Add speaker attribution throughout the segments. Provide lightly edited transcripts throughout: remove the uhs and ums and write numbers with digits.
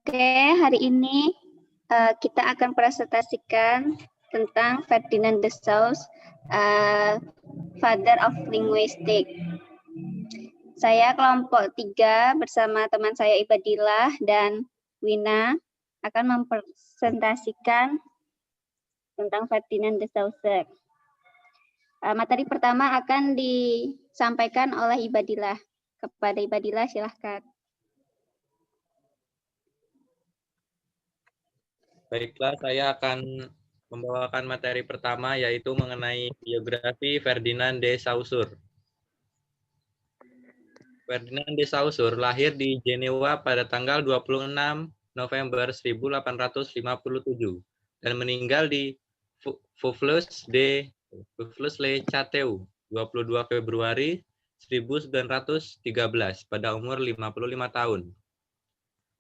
Speaker 1: Oke, hari ini kita akan presentasikan tentang Ferdinand de Saussure, Father of Linguistics. Saya kelompok 3 bersama teman saya Ibadillah dan Wina akan mempresentasikan tentang Ferdinand de Saussure. Materi pertama akan disampaikan oleh Ibadillah. Kepada Ibadillah, silahkan.
Speaker 2: Baiklah, saya akan membawakan materi pertama, yaitu mengenai biografi Ferdinand de Saussure. Ferdinand de Saussure lahir di Jenewa pada tanggal 26 November 1857 dan meninggal di Vaucluse-le-Château 22 Februari 1913 pada umur 55 tahun.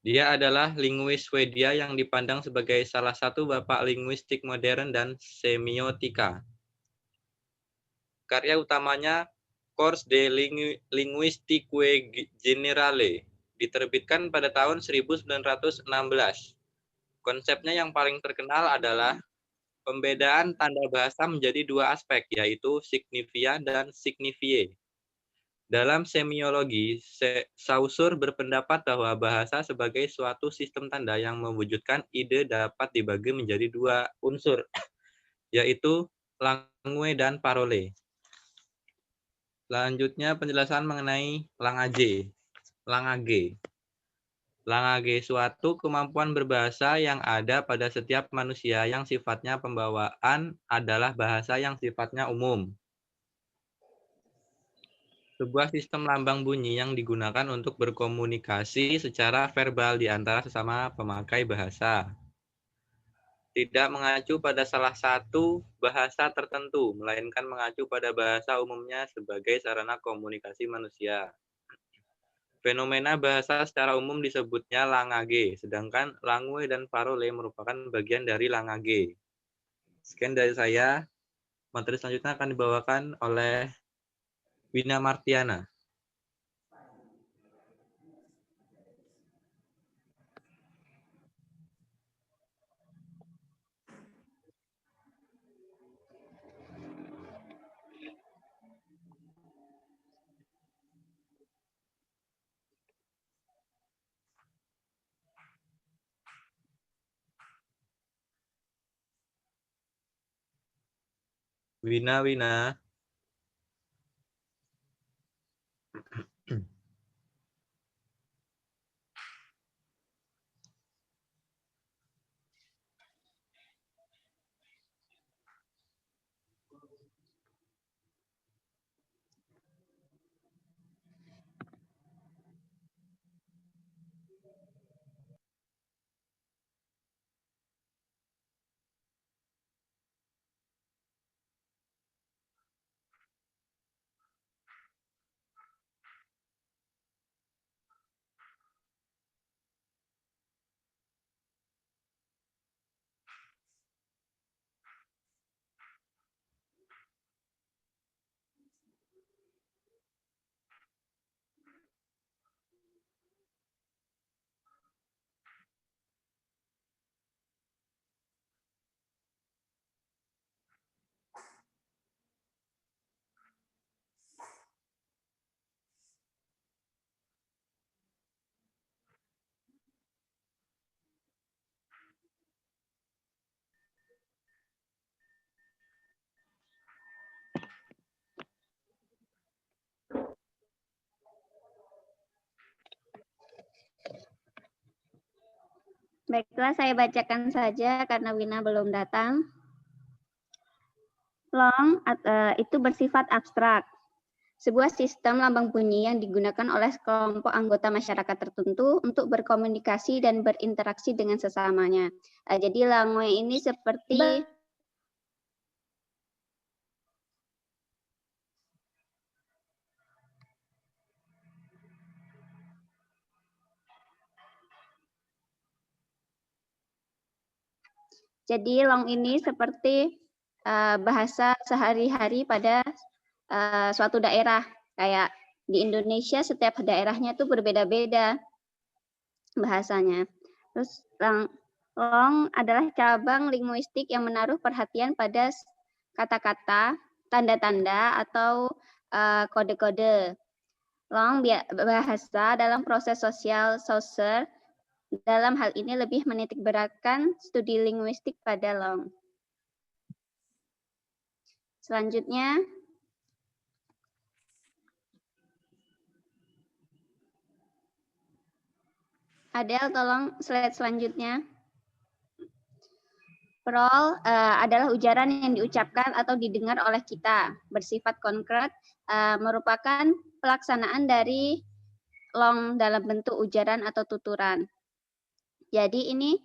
Speaker 2: Dia adalah linguis Swedia yang dipandang sebagai salah satu bapak linguistik modern dan semiotika. Karya utamanya Cours de Linguistique Générale diterbitkan pada tahun 1916. Konsepnya yang paling terkenal adalah pembedaan tanda bahasa menjadi dua aspek, yaitu signifian dan signifié. Dalam semiologi, Saussure berpendapat bahwa bahasa sebagai suatu sistem tanda yang mewujudkan ide dapat dibagi menjadi dua unsur, yaitu langue dan parole. Selanjutnya penjelasan mengenai langage. Langage suatu kemampuan berbahasa yang ada pada setiap manusia yang sifatnya pembawaan adalah bahasa yang sifatnya umum. Sebuah sistem lambang bunyi yang digunakan untuk berkomunikasi secara verbal di antara sesama pemakai bahasa. Tidak mengacu pada salah satu bahasa tertentu, melainkan mengacu pada bahasa umumnya sebagai sarana komunikasi manusia. Fenomena bahasa secara umum disebutnya langage, sedangkan langue dan parole merupakan bagian dari langage. Sekian dari saya. Materi selanjutnya akan dibawakan oleh Wina Martiana. Wina.
Speaker 1: Baiklah, saya bacakan saja karena Wina belum datang. Long itu bersifat abstrak. Sebuah sistem lambang bunyi yang digunakan oleh kelompok anggota masyarakat tertentu untuk berkomunikasi dan berinteraksi dengan sesamanya. Jadi langue ini seperti long ini seperti bahasa sehari-hari pada suatu daerah. Kayak di Indonesia setiap daerahnya itu berbeda-beda bahasanya. Terus long adalah cabang linguistik yang menaruh perhatian pada kata-kata, tanda-tanda, atau kode-kode. Long bahasa dalam proses sosial Saussure dalam hal ini lebih menitik beratkan studi linguistik pada long. Selanjutnya, Adel, tolong slide selanjutnya. Prol adalah ujaran yang diucapkan atau didengar oleh kita, bersifat konkret, merupakan pelaksanaan dari long dalam bentuk ujaran atau tuturan. Jadi ini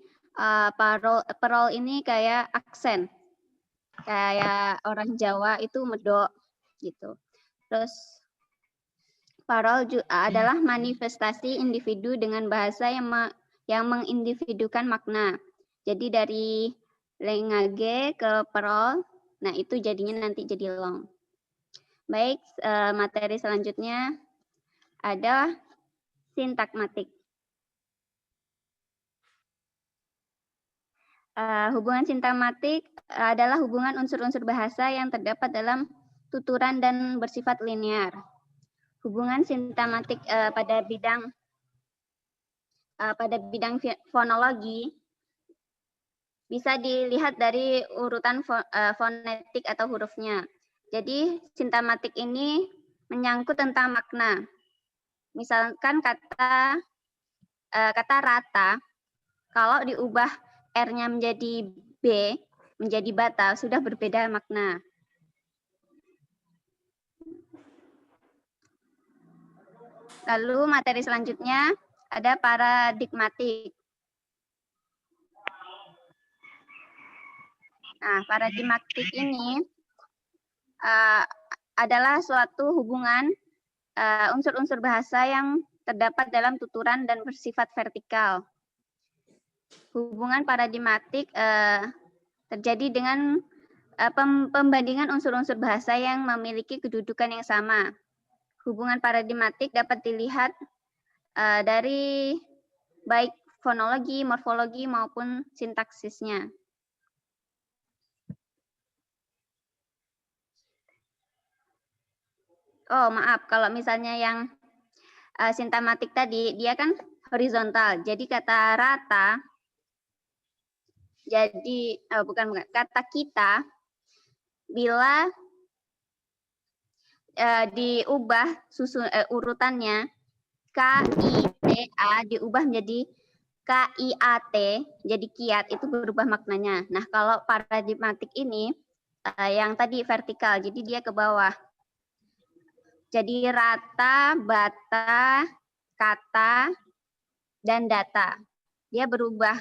Speaker 1: prol ini kayak aksen, kayak orang Jawa itu medok gitu. Terus parol adalah manifestasi individu dengan bahasa yang mengindividukan makna. Jadi dari lengage ke prol, nah itu jadinya nanti jadi long. Baik, materi selanjutnya ada sintakmatik. Hubungan sintakmatik adalah hubungan unsur-unsur bahasa yang terdapat dalam tuturan dan bersifat linear. Hubungan sintakmatik pada bidang fonologi bisa dilihat dari urutan fonetik atau hurufnya. Jadi sintakmatik ini menyangkut tentang makna. Misalkan kata rata, kalau diubah R-nya menjadi B, menjadi bata, sudah berbeda makna. Lalu materi selanjutnya ada paradigmatik. Nah, paradigmatik ini adalah suatu hubungan unsur-unsur bahasa yang terdapat dalam tuturan dan bersifat vertikal. Hubungan paradigmatik terjadi dengan pembandingan unsur-unsur bahasa yang memiliki kedudukan yang sama. Hubungan paradigmatik dapat dilihat dari baik fonologi, morfologi, maupun sintaksisnya. Oh, maaf, kalau misalnya yang sintakmatik tadi, dia kan horizontal. Jadi kata rata, jadi bukan kata kita, bila diubah urutannya, KITA diubah menjadi KIAT, jadi kiat, itu berubah maknanya. Nah, kalau paradigmatik ini, yang tadi vertikal, jadi dia ke bawah. Jadi rata, bata, kata, dan data. Dia berubah,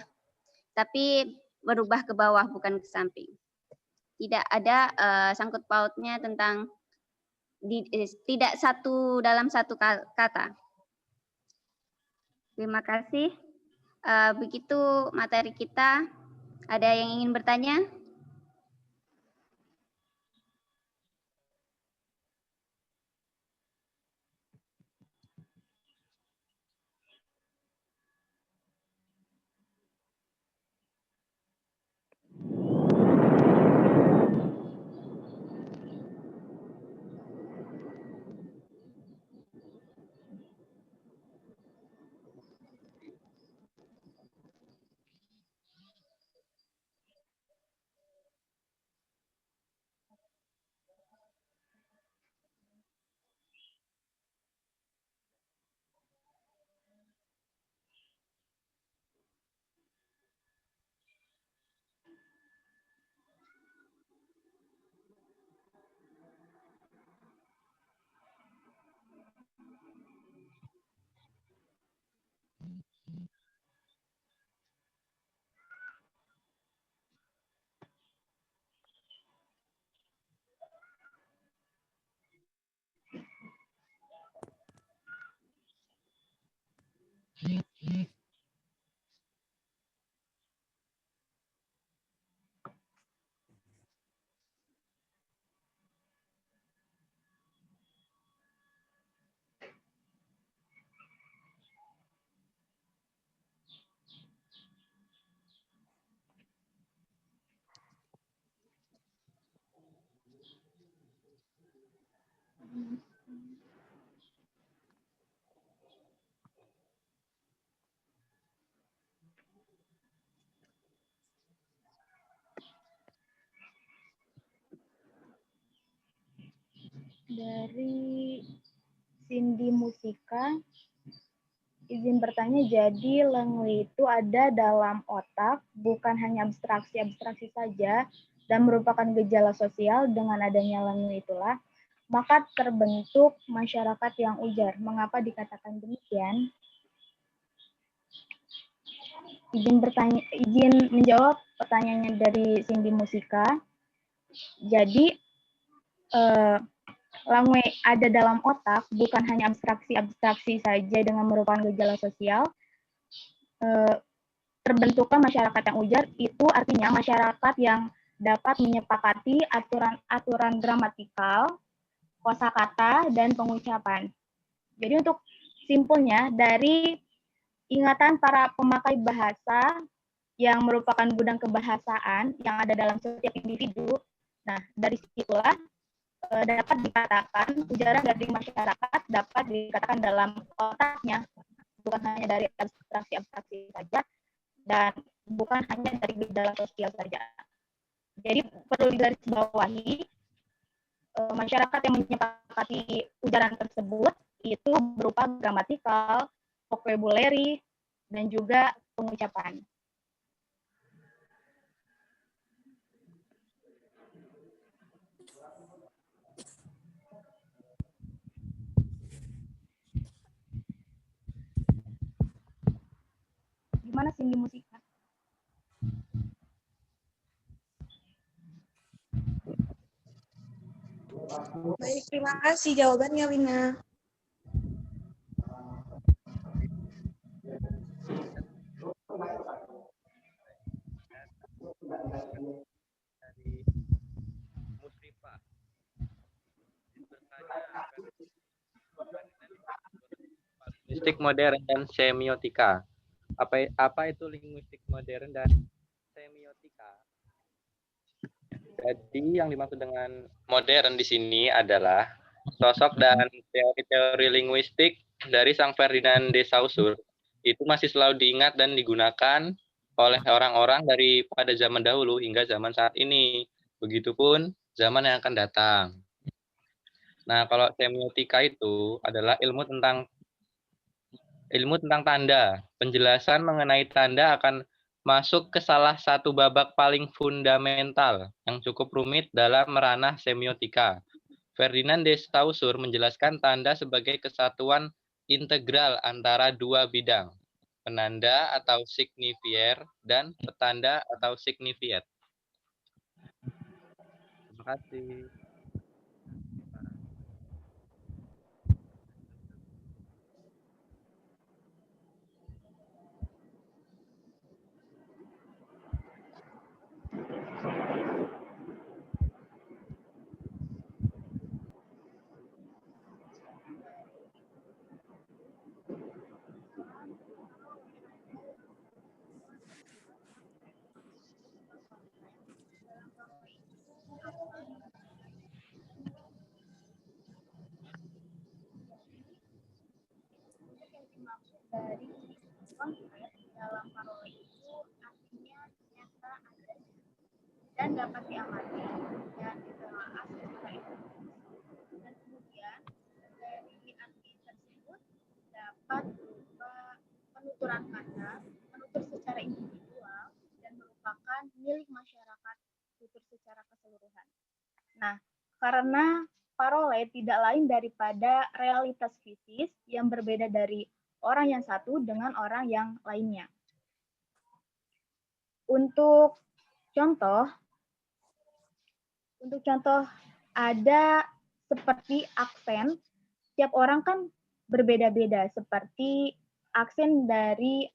Speaker 1: tapi berubah ke bawah, bukan ke samping. Tidak ada sangkut pautnya tentang, tidak satu dalam satu kata. Terima kasih. Begitu materi kita. Ada yang ingin bertanya?
Speaker 3: Dari Cindy Musika, izin bertanya, jadi lengui itu ada dalam otak, bukan hanya abstraksi-abstraksi saja, dan merupakan gejala sosial. Dengan adanya lengui itulah, maka terbentuk masyarakat yang ujar. Mengapa dikatakan demikian? Izin menjawab pertanyaannya dari Cindy Musika. Jadi, lengui ada dalam otak, bukan hanya abstraksi-abstraksi saja dengan merupakan gejala sosial. Terbentuknya masyarakat yang ujar itu artinya masyarakat yang dapat menyepakati aturan gramatikal, kosakata, dan pengucapan. Jadi untuk simpulnya, dari ingatan para pemakai bahasa yang merupakan gudang kebahasaan yang ada dalam setiap individu, nah dari situlah dapat dikatakan ujaran dari masyarakat dapat dikatakan dalam otaknya, bukan hanya dari abstraksi-abstraksi saja dan bukan hanya dari gejala sosial saja. Jadi perlu digarisbawahi, masyarakat yang menyepakati ujaran tersebut itu berupa gramatikal, vocabulary, dan juga pengucapan. Gimana Cindy Musika?
Speaker 4: Baik, terima kasih jawabannya, Wina.
Speaker 2: Dari Musrifa. Linguistik modern dan semiotika. Apa itu linguistik modern dan semiotika? Jadi yang dimaksud dengan modern di sini adalah sosok dan teori-teori linguistik dari Sang Ferdinand de Saussure itu masih selalu diingat dan digunakan oleh orang-orang dari pada zaman dahulu hingga zaman saat ini. Begitupun zaman yang akan datang. Nah, kalau semiotika itu adalah ilmu tentang tanda. Penjelasan mengenai tanda akan masuk ke salah satu babak paling fundamental yang cukup rumit dalam ranah semiotika. Ferdinand de Saussure menjelaskan tanda sebagai kesatuan integral antara dua bidang, penanda atau signifier dan petanda atau signified. Terima kasih.
Speaker 3: Dari konsep dalam parole itu artinya nyata adanya dan dapat diamati dan ditelaah secara individu. Dan kemudian dari arti tersebut dapat berupa penuturan kata, penutur secara individual dan merupakan milik masyarakat tutur secara keseluruhan. Nah, karena parole tidak lain daripada realitas fisis yang berbeda dari orang yang satu dengan orang yang lainnya. Untuk contoh ada seperti aksen, tiap orang kan berbeda-beda, seperti aksen dari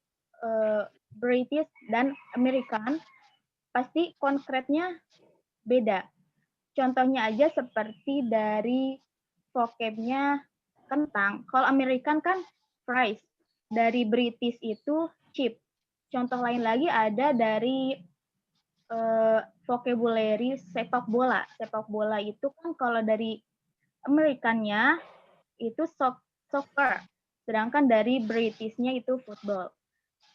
Speaker 3: British dan American, pasti konkretnya beda. Contohnya aja seperti dari vocabnya kentang. Kalau American kan fries, dari British itu chip. Contoh lain lagi ada dari vocabulary sepak bola. Sepak bola itu kan kalau dari Amerikannya itu soccer, sedangkan dari Britishnya itu football.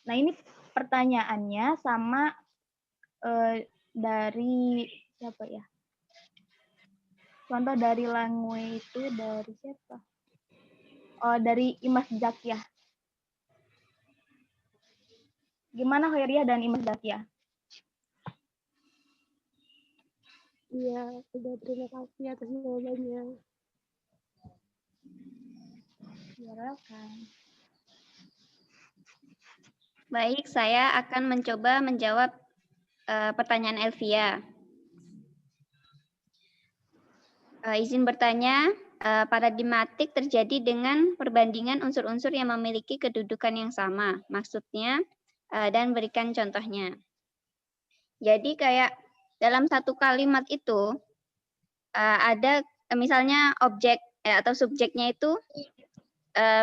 Speaker 3: Nah ini pertanyaannya sama dari siapa ya? Contoh dari Langwe itu dari siapa? Oh, dari Imas Zakiah. Gimana Khairiyah dan Imas Zakiah?
Speaker 4: Iya, sudah terima kasih atas jawabannya.
Speaker 3: Silakan.
Speaker 1: Baik, saya akan mencoba menjawab pertanyaan Elvia. Izin bertanya, paradigmatik terjadi dengan perbandingan unsur-unsur yang memiliki kedudukan yang sama. Maksudnya, dan berikan contohnya. Jadi kayak dalam satu kalimat itu, ada misalnya objek atau subjeknya itu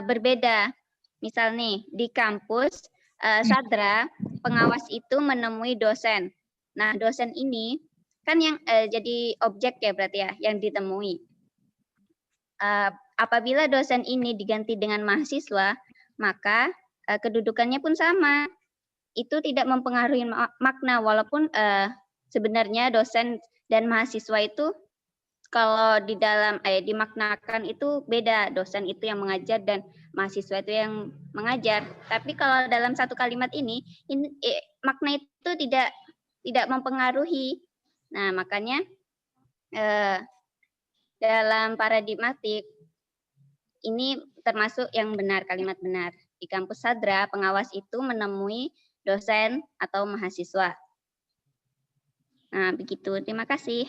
Speaker 1: berbeda. Misal nih, di kampus, Sadra, pengawas itu menemui dosen. Nah, dosen ini kan yang jadi objek ya berarti ya, yang ditemui. Apabila dosen ini diganti dengan mahasiswa, maka kedudukannya pun sama. Itu tidak mempengaruhi makna, walaupun sebenarnya dosen dan mahasiswa itu kalau di dalam dimaknakan itu beda, dosen itu yang mengajar dan mahasiswa itu yang mengajar. Tapi kalau dalam satu kalimat ini makna itu tidak mempengaruhi. Nah, makanya dalam paradigmatik ini termasuk yang benar, kalimat benar. Di kampus Sadra, pengawas itu menemui dosen atau mahasiswa. Nah, begitu. Terima kasih.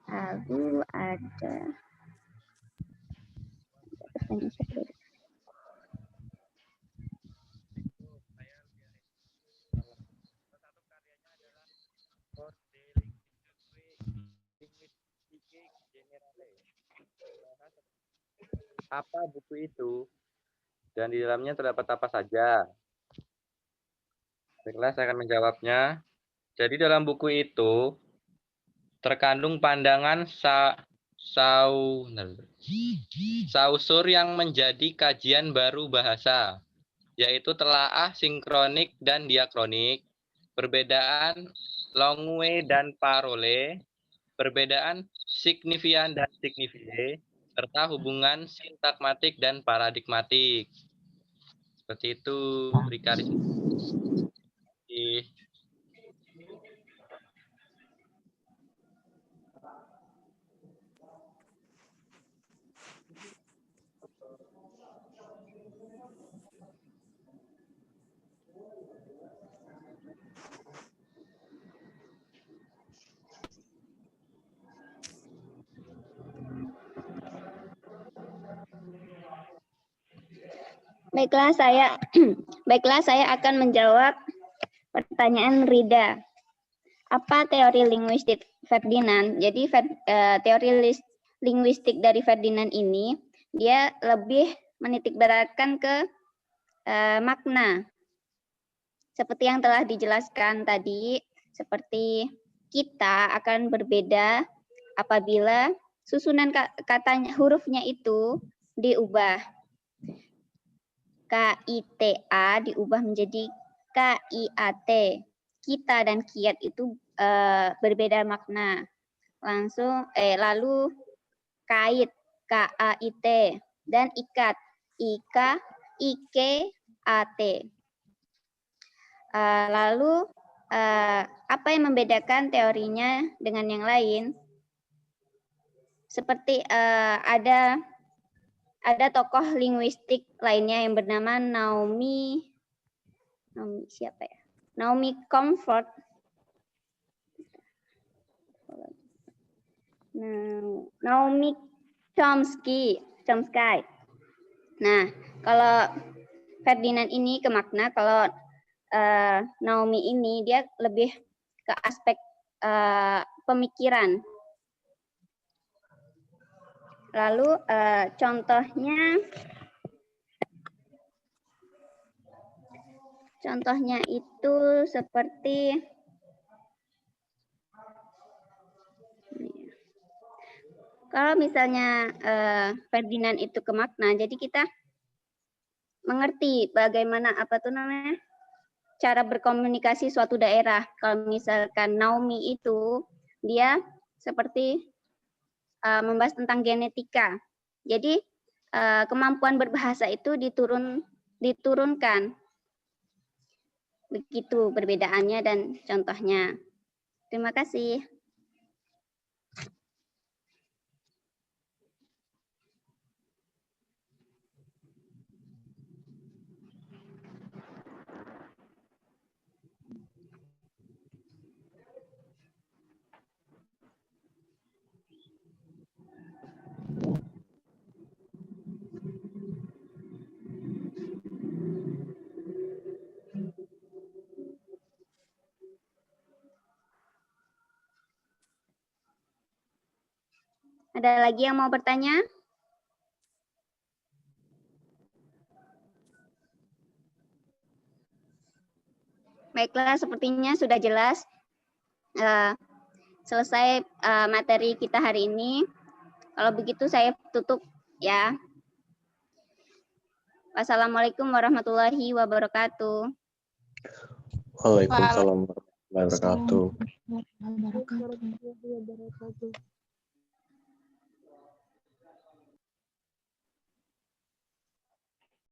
Speaker 1: Lalu ada pertanyaan satu.
Speaker 2: Apa buku itu? Dan di dalamnya terdapat apa saja? Baiklah, saya akan menjawabnya. Jadi dalam buku itu terkandung pandangan Saussure yang menjadi kajian baru bahasa, yaitu telaah sinkronik dan diakronik, perbedaan longue dan parole, perbedaan signifian dan signifie, serta hubungan sintakmatik dan paradigmatik. Seperti itu, Rika.
Speaker 1: Baiklah, saya akan menjawab pertanyaan Rida. Apa teori linguistik Ferdinand? Jadi teori linguistik dari Ferdinand ini dia lebih menitikberatkan ke makna. Seperti yang telah dijelaskan tadi, seperti kita akan berbeda apabila susunan katanya hurufnya itu diubah. KITA diubah menjadi KIAT. Kita dan kiat itu berbeda makna. Lalu kait, KAIT, dan ikat, IKAT. Lalu apa yang membedakan teorinya dengan yang lain? Seperti ada tokoh linguistik lainnya yang bernama Naomi siapa ya? Naomi Comfort. Naomi Chomsky. Nah, kalau Ferdinand ini ke makna, kalau Naomi ini dia lebih ke aspek pemikiran. Lalu contohnya itu seperti kalau misalnya Ferdinand itu ke makna, jadi kita mengerti bagaimana apa tuh namanya cara berkomunikasi suatu daerah. Kalau misalkan Naomi itu, dia seperti membahas tentang genetika. Jadi kemampuan berbahasa itu diturunkan. Begitu perbedaannya dan contohnya. Terima kasih. Ada lagi yang mau bertanya? Baiklah, sepertinya sudah jelas. Selesai materi kita hari ini. Kalau begitu saya tutup ya. Wassalamualaikum warahmatullahi wabarakatuh.
Speaker 5: Waalaikumsalam warahmatullahi wabarakatuh.
Speaker 3: Wabarakatuh.